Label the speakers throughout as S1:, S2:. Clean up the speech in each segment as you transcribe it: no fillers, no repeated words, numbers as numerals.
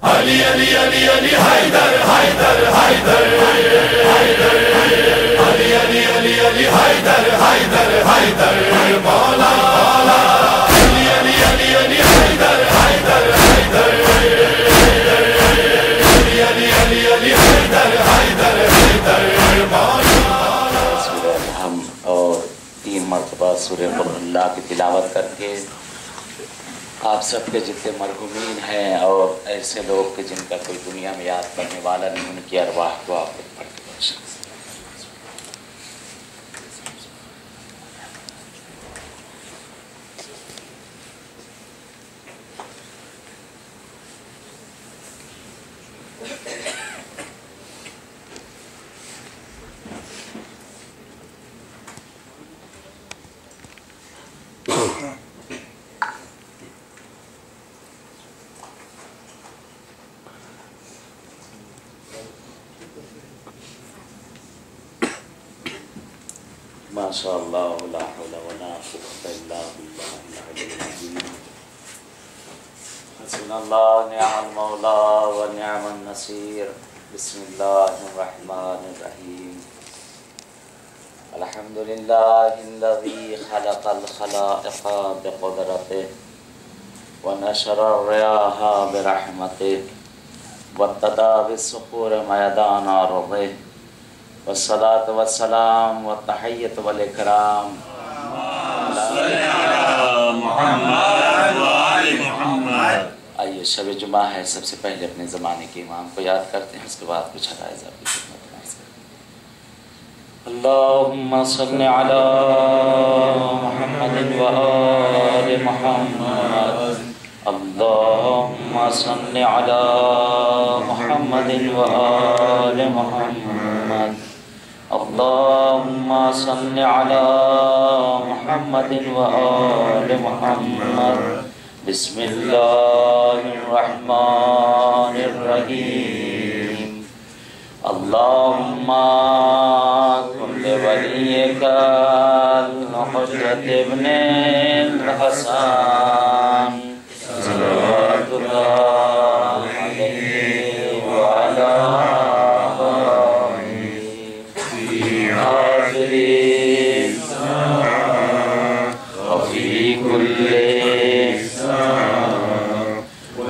S1: علی علی علی علی حیدر حیدر حیدر حیدر علی علی علی علی حیدر حیدر حیدر مولا علی علی علی علی حیدر حیدر حیدر علی علی علی علی حیدر حیدر حیدر مولا.
S2: سورہ ہم اور 3 مرتبہ سورہ قل اللہ کی تلاوت کر کے آپ سب کے جتنے مرحومین ہیں اور ایسے لوگ کہ جن کا کوئی دنیا میں یاد کرنے والا نہیں، ان کی ارواح کو آپ کو پڑھ کے بخشیں. ماشاء اللہ لا حول ولا قوة الا باللہ العلی العظیم. حسبنا اللہ نعم المولا ونعم النصیر. بسم اللہ الرحمن الرحیم. الحمد للہ الذی خلق الخلائق بقدرته ونشر الریاح برحمته وابتدى بالصخور میدان ارضه والصلاة والسلام والتحیۃ والاکرام
S3: محمد وآل محمد.
S2: آئیے شب جمعہ ہے، سب سے پہلے اپنے زمانے کے امام کو یاد کرتے ہیں، اس کے بعد کچھ عرائض آپ کی خدمت میں عرض کرتے ہیں. اللہم صل علی محمد وآل محمد. اللہم صل علی محمد وآل محمد. اللہم صل علی محمد وآل محمد. بسم اللہ الرحمن الرحیم. اللہم کن لولیک الحجۃ ابن الحسن صلوات اللہ علیہ وعلی وفی کل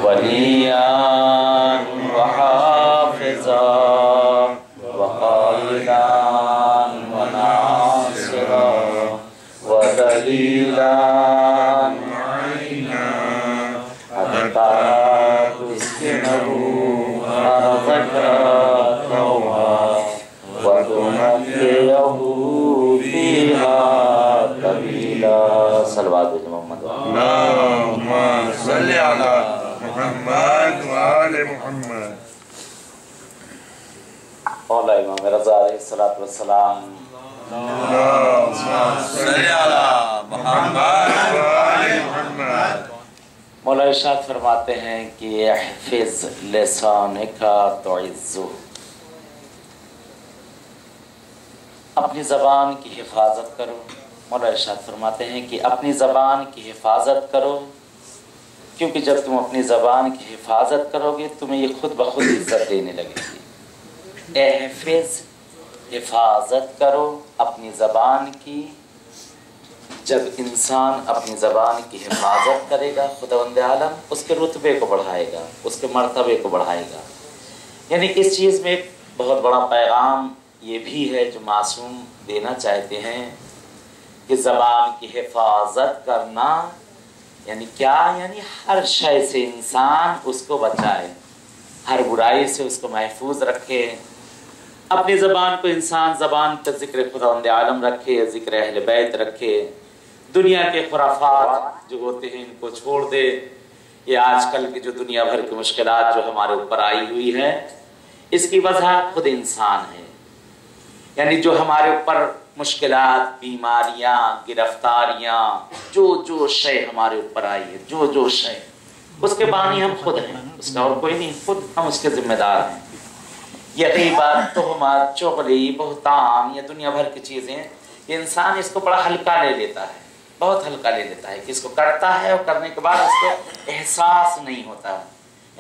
S2: ولیاً وحافظاً وقائداً وناصراً ودلیلاً حتى تسكنه أرضك طوعا وتمتعه فيها طويلا. صلوات محمد.
S3: اللهم صل على محمد وآل محمد.
S2: مولا امام رضا علیہ الصلوۃ والسلام.
S3: اللهم صل على محمد وآل محمد.
S2: مولا ارشاد فرماتے ہیں کہ احفظ لسانک تعز. اپنی زبان کی حفاظت کرو. مولا ارشاد فرماتے ہیں کہ اپنی زبان کی حفاظت کرو، کیونکہ جب تم اپنی زبان کی حفاظت کرو گے تمہیں یہ خود بخود عزت دینے لگے گی. احفظ، حفاظت کرو اپنی زبان کی. جب انسان اپنی زبان کی حفاظت کرے گا خداوند عالم اس کے رتبے کو بڑھائے گا، اس کے مرتبے کو بڑھائے گا. یعنی اس چیز میں ایک بہت بڑا پیغام یہ بھی ہے جو معصوم دینا چاہتے ہیں کہ زبان کی حفاظت کرنا یعنی کیا؟ یعنی ہر شے سے انسان اس کو بچائے، ہر برائی سے اس کو محفوظ رکھے. اپنی زبان کو انسان زبان پر ذکر خداوند عالم رکھے، ذکر اہل بیت رکھے، دنیا کے خرافات جو ہوتے ہیں ان کو چھوڑ دے. یہ آج کل کی جو دنیا بھر کی مشکلات جو ہمارے اوپر آئی ہوئی ہے اس کی وجہ خود انسان ہے. یعنی جو ہمارے اوپر مشکلات، بیماریاں، گرفتاریاں، جو شے ہمارے اوپر آئی ہے، جو شے، اس کے بانی ہم خود ہیں، اس کا اور کوئی نہیں، خود ہم اس کے ذمہ دار ہیں. یہ غیبت، تہمت، چغلی، بہتان، یہ دنیا بھر کی چیزیں یہ انسان اس کو بڑا ہلکا لے لیتا ہے، بہت ہلکا لے لیتا ہے کہ اس کو کرتا ہے اور کرنے کے بعد اس کو احساس نہیں ہوتا.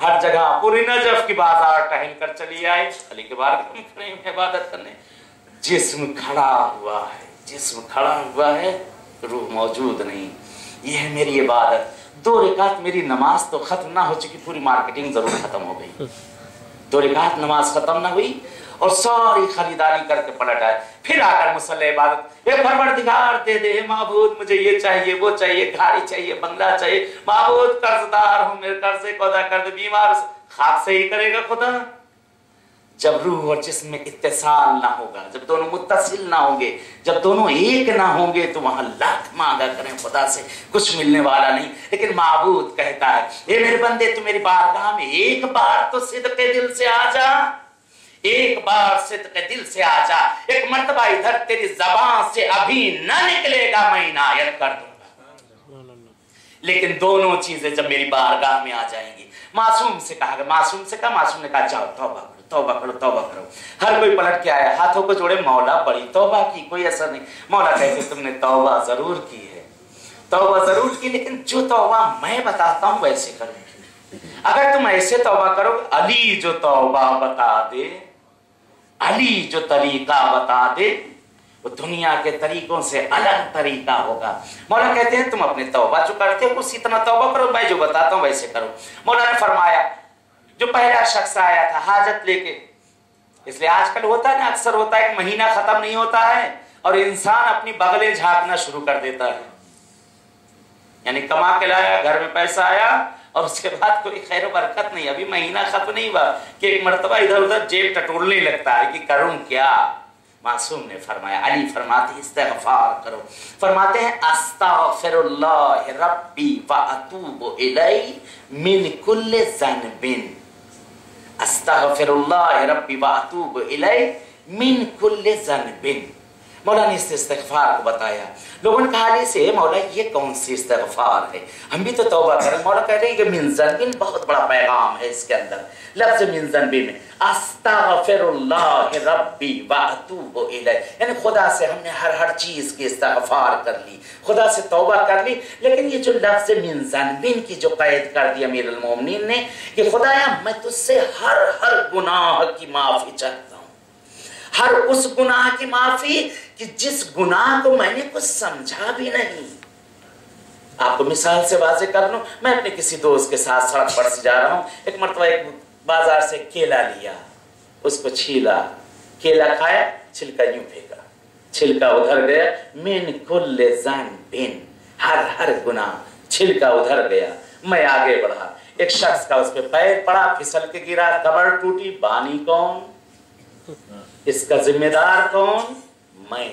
S2: ہر جگہ پوری نجف کی بازار ٹہل کر چلی آئے، علی کے بارگاہ میں کھڑے ہیں عبادت کرنے. جسم کھڑا ہوا ہے، جسم کھڑا ہوا ہے، روح موجود نہیں. یہ ہے میری عبادت. 2 رکعت میری نماز تو ختم نہ ہو چکی، پوری مارکیٹنگ ضرور ختم ہو گئی. 2 رکعت نماز ختم نہ ہوئی اور ساری خریداری کر کے پلٹ آئے. پھر آ کر مصلی عبادت، اے پروردگار دے دے معبود، مجھے یہ چاہیے وہ چاہیے، گاڑی چاہیے، بنگلہ چاہیے، معبود قرض دار ہوں، میرے قرضے کو ادا کر دے، بیمار خواب سے ہی کرے گا خدا. جب روح اور جسم میں اتصال نہ ہوگا، جب دونوں متصل نہ ہوں گے، جب دونوں ایک نہ ہوں گے، تو وہاں لاکھ مانگا کریں خدا سے کچھ ملنے والا نہیں. لیکن معبود کہتا ہے اے میرے بندے تو میری بارگاہ میں ایک بار تو صدق دل سے آ جا، ایک بار صدق دل سے آ جا، ایک مرتبہ ادھر تیری زبان سے ابھی نہ نکلے گا میں عنایت کر دوں گا. لیکن دونوں چیزیں جب میری بارگاہ میں آ جائیں گی. معصوم سے کہا گیا، معصوم سے کہا، معصوم نے کہا جاؤ توبہ کرو، توبہ کرو، توبہ کرو. ہر کوئی پلٹ کے آیا، ہاتھوں کو جوڑے، مولا بڑی توبہ کی، کوئی اثر نہیں. مولا کہتے تم نے توبہ ضرور کی ہے، توبہ ضرور کی، لیکن جو توبہ میں بتاتا ہوں ویسے کرو. اگر تم ایسے توبہ کرو، علی جو توبہ بتا دے، علی جو طریقہ بتا دے، وہ دنیا کے طریقوں سے الگ طریقہ ہوگا. مولا کہتے ہیں تم اپنے توبہ جو کرتے ہو اسی طرح توبہ کرو، میں جو بتاتا ہوں ویسے کرو. مولا نے فرمایا جو پہلا شخص آیا تھا حاجت لے کے، اس لیے آج کل ہوتا ہے نا، اکثر ہوتا ہے کہ مہینہ ختم نہیں ہوتا ہے اور انسان اپنی بغلیں جھانکنا شروع کر دیتا ہے. یعنی کما کے لایا، گھر میں پیسہ آیا اور اس کے بعد کوئی خیر و برکت نہیں، ابھی مہینہ ختم نہیں ہوا کہ ایک مرتبہ ادھر ادھر جیب ٹٹولنے لگتا ہے کہ کروں کیا. معصوم نے فرمایا، علی فرماتے ہیں استغفار کرو. فرماتے ہیں استغفر اللہ ربی واتوب الیہ من کل ذنب. استغفر اللہ ربی واتوب الیہ من کل ذنب. مولا نے اس استغفار کو بتایا. لوگوں نے کہا علی سے مولا یہ کون سی استغفار ہے، ہم بھی تو توبہ کریں. مولا کہہ رہے ہیں کہ من ذنب بہت بڑا پیغام ہے اس کے اندر. لفظ من ذنب میں استغفر اللہ ربی واتوب الیہ، یعنی خدا سے ہم نے ہر چیز کی استغفار کر لی، خدا سے توبہ کر لی. لیکن یہ جو لفظ من ذنب کی جو قید کر دی امیر المومنین نے کہ خدایا میں تجھ سے ہر گناہ کی معافی چاہتا ہوں، ہر اس گناہ کی معافی کہ جس گناہ کو میں نے کچھ سمجھا بھی نہیں. آپ کو مثال سے واضح کر لوں، میں اپنے کسی دوست کے ساتھ سڑک پر سے جا رہا ہوں، ایک مرتبہ ایک بازار سے کیلا لیا، اس کو چھیلا، کیلا کھایا، چھلکا یوں پھینکا، چھلکا ادھر گیا. من کل ذنب، ہر گناہ، چھلکا ادھر گیا. میں آگے بڑھا، ایک شخص کا اس پہ پیر پڑا، پھسل کے گرا، کمر ٹوٹی. بانی کون؟ اس کا ذمہ دار کون؟ میں.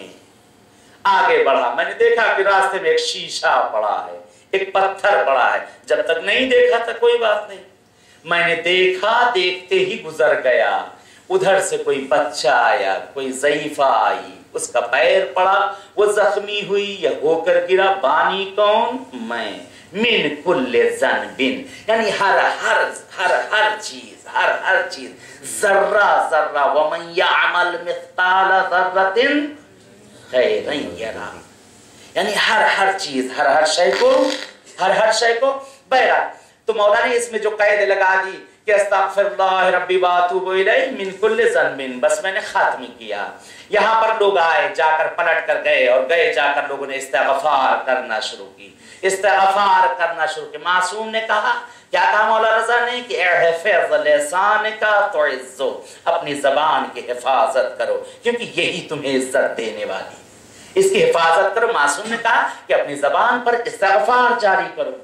S2: آگے بڑھا، میں نے دیکھا کہ راستے میں ایک شیشہ پڑا ہے، ایک پتھر پڑا ہے. جب تک نہیں دیکھا تھا کوئی بات نہیں، میں نے دیکھا، دیکھتے ہی گزر گیا. ادھر سے کوئی بچہ آیا، کوئی ضعیفہ آئی، اس کا پیر پڑا، وہ زخمی ہوئی یا ہو کر گرا. بانی کون؟ میں. من کل ذنب، یعنی ہر چیز، ہر چیز، ذرہ ذرہ. ومن یعمل مثقال ذرۃ خیرا یرہ، یعنی ہر چیز، ہر شے کو. بہرحال تو مولا نے اس میں جو قید لگا دی کہ استغفر اللہ ربی واتوب الیہ من کل ذنب، بس میں نے ختم کیا. یہاں پر لوگ آئے، جا کر پلٹ کر گئے، اور گئے جا کر لوگوں نے استغفار کرنا شروع کی، استغفار کرنا شروع کی. معصوم نے کہا، کیا کہا مولا رضا نے کہ احفظ لسانک تعز، اپنی زبان کی حفاظت کرو کیونکہ یہی تمہیں عزت دینے والی، اس کی حفاظت کرو. معصوم نے کہا کہ اپنی زبان پر استغفار جاری کرو،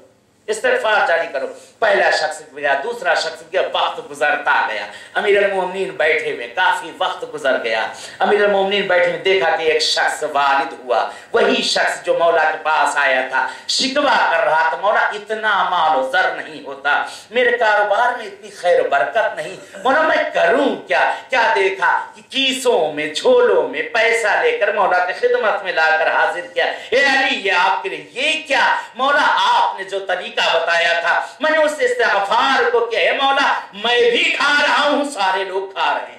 S2: استغفار جاری کرو. پہلا شخص گیا، دوسرا شخص گیا، وقت گزرتا گیا. امیر المومنین بیٹھے ہوئے، کافی وقت گزر گیا. امیر المومنین بیٹھے ہوئے، دیکھا کہ ایک شخص والد ہوا، وہی شخص جو مولا کے پاس آیا تھا، شکوہ کر رہا تھا، مولا اتنا مال و زر نہیں ہوتا، میرے کاروبار میں اتنی خیر و برکت نہیں، مولا میں کروں کیا؟ کیا دیکھا کہ کیسوں میں، جھولوں میں پیسہ لے کر مولا کی خدمت میں لا کر حاضر کیا. اے علی یہ آپ کے لیے، یہ کیا؟ مولا آپ نے جو طریقہ بتایا تھا میں نے اس استغفار کو کیا ہے. مولا میں بھی کھا رہا ہوں، سارے لوگ کھا رہے ہیں.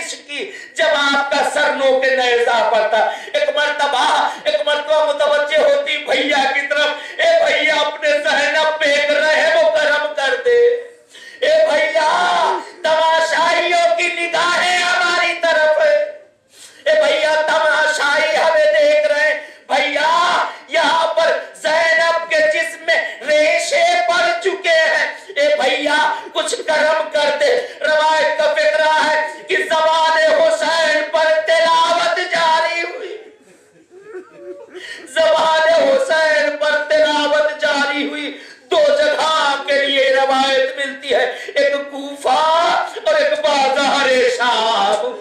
S2: عشق کی جب آپ کا سر نو کے نیزہ پڑتا. ایک مرتبہ متوجہ ہوتی بھیا کی طرف, اے بھیا اپنے زینب پہ ایک رحم و کرم کر دے, اے بھیا تماشائیوں کی نگاہیں ہماری طرف ہے, اے بھیا تماشائی ہمیں دیکھ رہے ہیں, بھیا یہاں پر زینب کے جسم میں ریشے پڑ چکے ہیں, اے بھیا کچھ کرم کر دے. روایت کا فقرہ ہے کہ زبان حسین پر تلاوت جاری ہوئی, زبان حسین پر تلاوت جاری ہوئی. دو جگہ کے لیے روایت ملتی ہے, ایک کوفہ اور ایک بازار شام,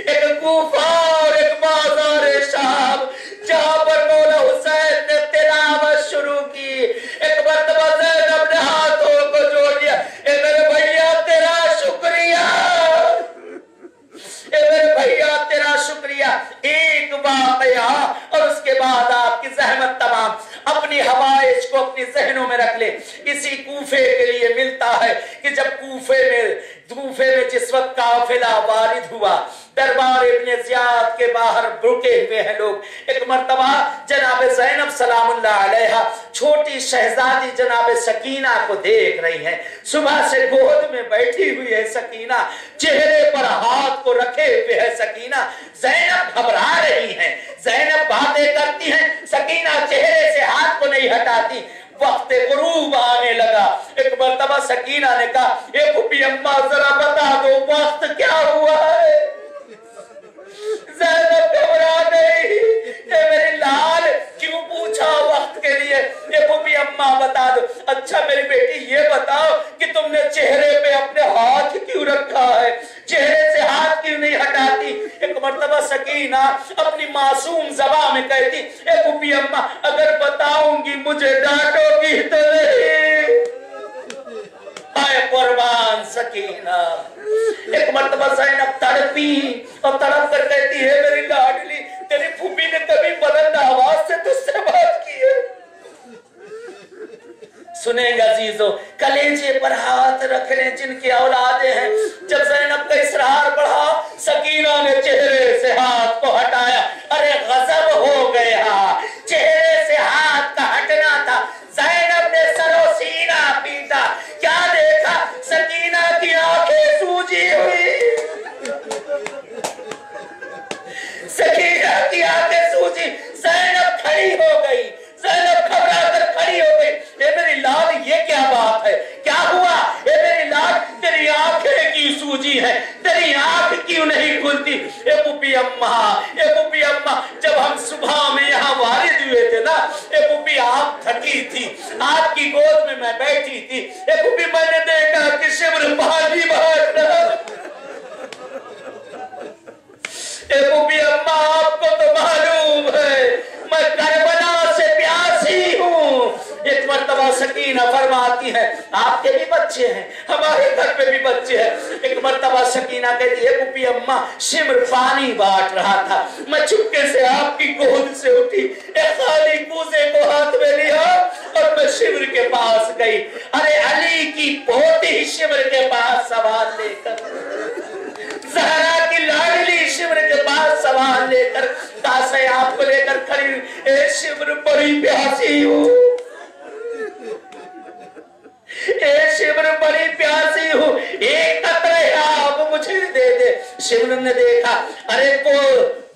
S2: ایک کوفہ اور ایک بازار شام, جہاں پر مولا حسین نے تلاوت شروع کی. ایک مرتبہ زینب نے ہاتھوں کو جوڑ لیا, اے میرے بھیا تیرا شکریہ, اے میرے بھیا تیرا شکریہ. ایک واقعہ اور اس کے بعد آپ کی زحمت تمام. اپنی ہوائش کو اپنی ذہنوں میں رکھ لے. اسی کوفے کے لیے ملتا ہے کہ جب کوفے میں جس وقت قافلہ وارد ہوا, دربار ابن زیاد کے باہر رکے ہوئے ہیں لوگ. ایک مرتبہ جناب زینب سلام اللہ علیہا چھوٹی شہزادی جناب سکینہ کو دیکھ رہی ہیں. صبح سے گود میں بیٹھی ہوئی ہے سکینہ, چہرے پر ہاتھ کو رکھے ہوئے ہے سکینہ. زینب گھبرا رہی ہیں, زینب باتیں کرتی ہیں, سکینہ چہرے سے ہاتھ کو نہیں ہٹاتی. وقت غروب آنے لگا. ایک مرتبہ سکینہ نے کہا, اے پھوپھی اماں ذرا بتا دو وقت کیا ہوا ہے. زینب گھبرا گئی, اے میری لال کیوں پوچھا وقت کے لیے, اے پھوپھی اماں بتا دو. اچھا میری بیٹی یہ بتاؤ کہ تم نے چہرے پہ اپنے ہاتھ کیوں رکھا ہے, چہرے سے ہاتھ کیوں نہیں ہٹاتی. ایک مرتبہ سکینہ اپنی معصوم زبان میں کہتی, اے پھوپھی اماں اگر بتاؤں گی مجھے ڈانٹو گی تو نہیں. اے قربان سکینہ. ایک مرتبہ زینب تڑپی اور تڑپ کر کہتی ہے, میری لاڈلی تیری پھوپھی نے کبھی بلند آواز سے تجھ سے بات کی ہے. سنیں گا عزیزو, کلیجے پر ہاتھ رکھ لیں جن کی اولادیں ہیں. جب زینب کا اصرار بڑھا, سکینہ نے چہرے سے ہاتھ کو ہٹایا. ارے غضب ہو گیا, چہرے سے ہاتھ کا ہٹنا تھا. زینب نے سرو سینہ پیٹا. کیا دیکھا, سکینہ کی آنکھیں سوجی ہوئی, سکینہ کی آنکھیں سوجی. زینب کھڑی ہو گئی, زینب گھبرا کر کھڑی ہو گئی. اے میری لال یہ کیا بات ہے, کیا ہوا. اے میری لال تیری آنکھیں کی سوجی ہے, تیری آنکھ کیوں نہیں کھلتی. اے پھوپھی اماں, اے پھوپھی اماں جب ہم صبح میں یہاں وارد ہوئے تھے نا, اے پھوپھی آپ تھکی تھی, آپ کی گود میں میں بیٹھی تھی. اے پھوپھی میں نے دیکھا کہ شمر پانی بہت رہا. اے پھوپھی اماں آپ کو تو معلوم ہے میں کربلا سے پیاسی ہوں. ایک مرتبہ سکینہ فرماتی ہے, آپ کے بھی بچے ہیں, ہمارے گھر پہ بھی بچے ہیں. ایک مرتبہ سکینہ کہتی ہے, پھوپھی اماں شمر پانی بانٹ رہا تھا, میں چپکے سے آپ کی گود سے اٹھی, ایک خالی کوزے کو ہاتھ میں لیا اور میں شمر کے پاس گئی. ارے علی کی پوتی شمر کے پاس سوال لے کر, زہرا کی لاڈلی شمر کے پاس سوال لے کر کاسے آپ کو لے کر کھڑی. اے شمر بڑی پیاسی ہوں, اے شمر بڑی پیاسی ہوں, ایک قطرہ آب مجھے دے دے. شمر نے دیکھا, ارے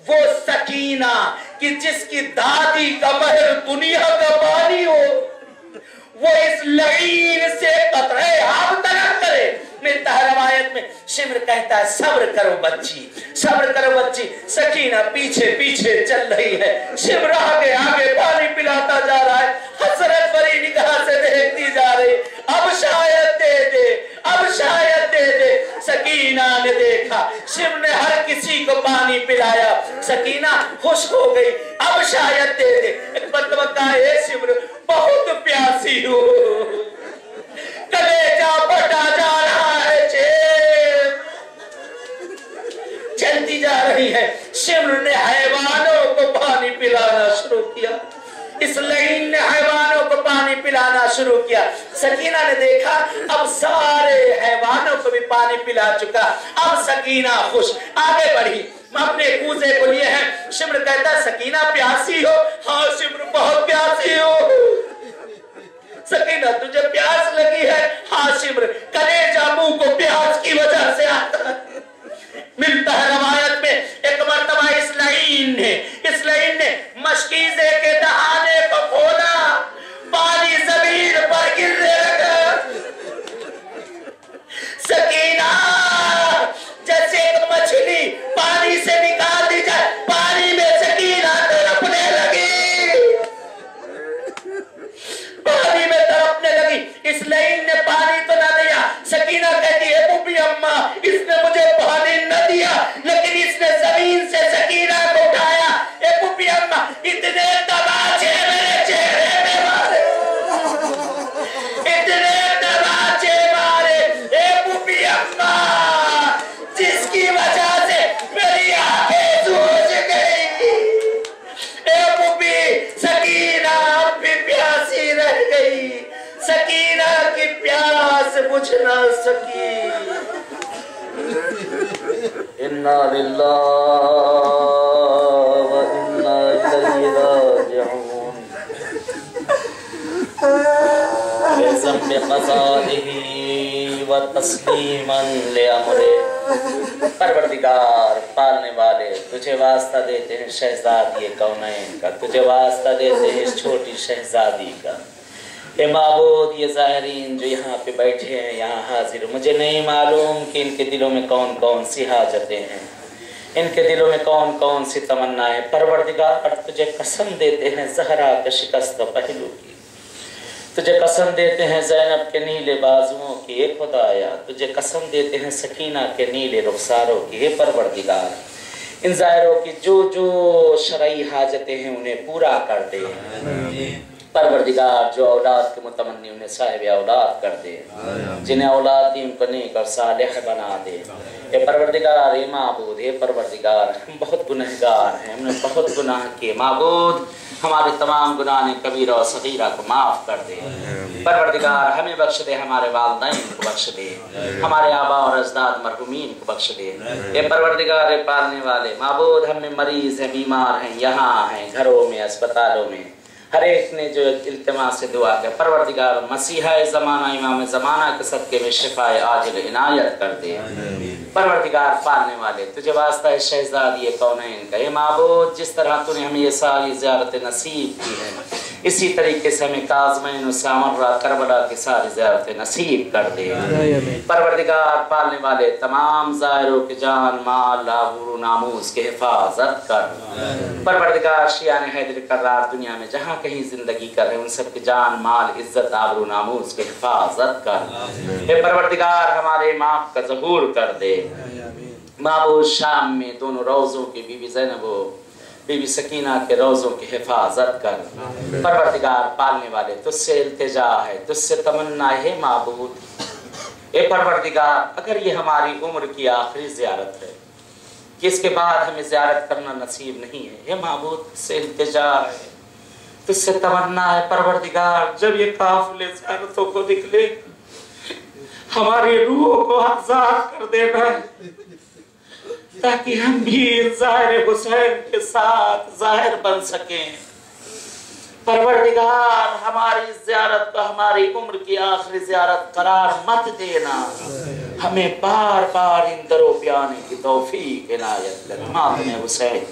S2: وہ سکینہ کہ جس کی دادی کا مہر دنیا کا پانی ہو, وہ اس لعین سے قطرہ آب طلب کرے. ملتا ہے روایت میں, شمر کہتا ہے صبر کرو بچی, صبر کرو بچی. سکینہ پیچھے پیچھے چل رہی ہے, شمر آگے آگے پانی پلاتا جا رہا ہے, حسرت بری نگاہ سے دیکھتی جا رہی. اب شاید دے دے, اب شاید دے دے. سکینہ نے دیکھا, شمر نے ہر کسی کو پانی پلایا, سکینہ خوش ہو گئی, اب شاید دے دے. ایک مرتبہ کہا, اے شمر بہت پیاسی ہوں, کلیجہ پھٹا جا رہا ہے, چلتی جا رہی ہے. شمر نے حیوانوں کو پانی پلانا شروع کیا, اس لعین نے حیوانوں کو پانی پلانا شروع کیا. سکینہ نے دیکھا اب سارے حیوانوں کو بھی پانی پلا چکا. اب سکینہ خوش آگے بڑھی, اپنے کوزے کو لیے ہیں. شمر کہتا ہے سکینہ پیاسی ہو؟ ہاں شمر بہت پیاسی ہو. سکینہ تجھے پیاس لگی ہے؟ ہاں شمر کلیجہ منہ کو پیاس کی وجہ سے آتا ہے. ملتا ہے روایت میں ایک مرتبہ اس لعین نے مشکیزے کے دہانے کو کھولا, پانی زمین پر گرنے لگا. سکینہ جیسے ایک مچھلی پانی سے نکال دی جائے, پانی میں سکینہ تڑپنے لگی, پانی میں تڑپنے لگی. اس لعین نے پانی تو نہ دیا. سکینہ کہتی ہے بوبی اماں اس نے مجھے پانی نہ دیا لیکن اس نے زمین سے سکینہ کو اٹھایا. اے بوبی اماں اتنے تماچے میرے چہرے میں مارے, اتنے تماچے مارے اے بوبی اماں جس کی وجہ سے میری آنکھیں سوج گئی. اے بوبی سکینہ اب بھی پیاسی رہ گئی. سکینہ کی پیاس بجھ نہ سکی. انا للہ و انا الیہ راجعون. بذنب قضائہ و تسلیما لامرہ. پروردگار پالنے والے تجھے واسطہ دیتے ہیں شہزادی کونین کا, تجھے واسطہ دیتے ہیں اس چھوٹی شہزادی کا. اے معبود یہ ظاہرین جو یہاں پہ بیٹھے ہیں یہاں حاضر, مجھے نہیں معلوم کہ ان کے دلوں میں کون کون سی حاجتیں ہیں, ان کے دلوں میں کون کون سی تمنا ہے. پروردگار تجھے قسم دیتے ہیں زہرا کے شکست پہلو کی, تجھے قسم دیتے ہیں زینب کے نیلے بازوؤں کی. اے خدایا تجھے قسم دیتے ہیں سکینہ کے نیلے رخساروں کی. اے پروردگار ان ظاہروں کی جو جو شرعی حاجتیں ہیں انہیں پورا کر دے. پروردگار جو اولاد کے متمنی انہیں صاحب اولاد کر دے, جنہیں اولاد دی ان کو نیک اور صالح بنا دے. اے پروردگار اے معبود اے پروردگار ہم بہت گنہگار ہیں, ہم نے بہت گناہ کیے. معبود ہمارے تمام گناہ کبیرہ اور صغیرہ کو معاف کر دے. پروردگار ہمیں بخش دے, ہمارے والدین کو بخش دے, ہمارے آباء اور اجداد مرحومین کو بخش دے. اے پروردگار اے پالنے والے معبود ہم میں مریض ہیں, بیمار ہیں, یہاں ہیں, گھروں میں, اسپتالوں میں, ہر ایک نے جو التماس سے دعا کر. پروردگار مسیحا زمانہ امام زمانہ کے صدقے میں شفاء عاجل عنایت کر دے. پروردگار پالنے والے تجھے واسطہ ہے شہزادی کونین کا. اے معبود جس طرح تو نے ہمیں یہ ساری زیارت نصیب کی ہے اسی طریقے سے ہمیں کاظمین و سامرہ کربلا کی ساری زیارت نصیب کر دے. پروردگار پالنے والے تمام زائروں کے جان مال آبرو ناموس کے حفاظت کر. پروردگار شیعان حیدر کرار دنیا میں جہاں کہیں زندگی کر رہے ہیں ان سب کے جان مال عزت آبرو ناموس کے حفاظت کر. اے پروردگار ہمارے معاف کا ظہور کر دے. معبود شام میں دونوں روزوں کی بی بی زینب و بی بی سکینہ کے روزوں کی حفاظت کر. پروردگار پالنے والے تجھ سے التجا ہے, تجھ سے تمنا ہے معبود. اے پروردگار اگر یہ ہماری عمر کی آخری زیارت ہے کہ اس کے بعد ہمیں زیارت کرنا نصیب نہیں ہے, اے معبود تجھ سے التجا ہے, تجھ سے تمنا ہے. پروردگار جب یہ قافلے زیارتوں کو نکلے ہماری روحوں کو آزاد کر دینا تاکہ ہم بھی ظاہر حسین کے ساتھ ظاہر بن سکیں. پروردگار ہماری زیارت کو ہماری عمر کی آخری زیارت قرار مت دینا, ہمیں بار بار ان دروں پہ آنے کی توفیق عنایت کر. ماتم حسین